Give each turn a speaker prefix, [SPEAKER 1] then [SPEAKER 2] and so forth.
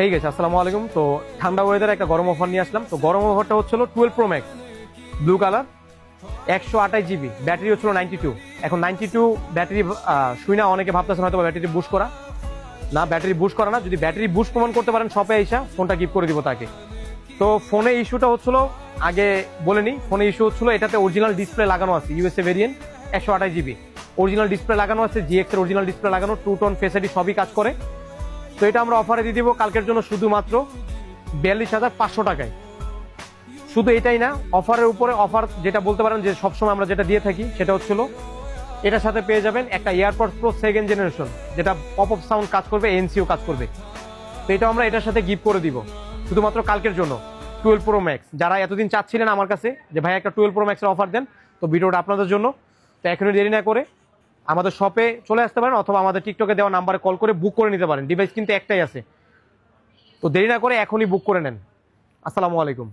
[SPEAKER 1] এই গেছে। আসসালামু আলাইকুম। তো ঠান্ডা ওয়েদারে একটা গরম অফার নিয়ে আসলাম। তো গরম অফারটা হচ্ছিল 12 pro max blue colour, 128 GB, battery হচ্ছিল 92। এখন 92 ব্যাটারি শুই না, অনেকে ভাবতেছেন হয়তো ব্যাটারি বুস্ট করা না, ব্যাটারি বুস্ট করা না। যদি ব্যাটারি বুস্ট প্রমাণ করতে পারেন শপে আইসা ফোনটা গিফট করে দিব তাকে। তো ফোনে ইস্যুটা হচ্ছিল, আগে বলে নিই, ফোনে ইস্যু হচ্ছিল এটাতে অরিজিনাল ডিসপ্লে লাগানো আছে, USA variant, 128 GB original display লাগানো আছে, জিএক্স এর অরিজিনাল ডিসপ্লে লাগানো, টু টোন ফেস আইডি সবই কাজ করে। তো এটা আমরা অফারে দিয়ে দিব কালকের জন্য শুধুমাত্র 42,500 টাকায়। শুধু এটাই না, অফারের উপরে অফার যেটা বলতে পারেন যে সবসময় আমরা যেটা দিয়ে থাকি সেটা হচ্ছিল এটার সাথে পেয়ে যাবেন একটা এয়ারপডস প্রো সেকেন্ড জেনারেশন, যেটা পপ আপ সাউন্ড কাজ করবে, এনসিও কাজ করবে। তো এটা আমরা এটার সাথে গিফট করে দিব শুধুমাত্র কালকের জন্য 12 প্রো ম্যাক্স। যারা এতদিন চাচ্ছিলেন আমার কাছে যে ভাই একটা 12 প্রো ম্যাক্সের অফার দেন, তো ভিডিওটা আপনাদের জন্য। তো এখনই দেরি না করে আমাদের শপে চলে আসতে পারেন, অথবা আমাদের টিকটকে দেওয়া নাম্বারে কল করে বুক করে নিতে পারেন। ডিভাইস কিন্তু একটাই আছে, তো দেরি না করে এখনই বুক করে নেন। আসসালামু আলাইকুম।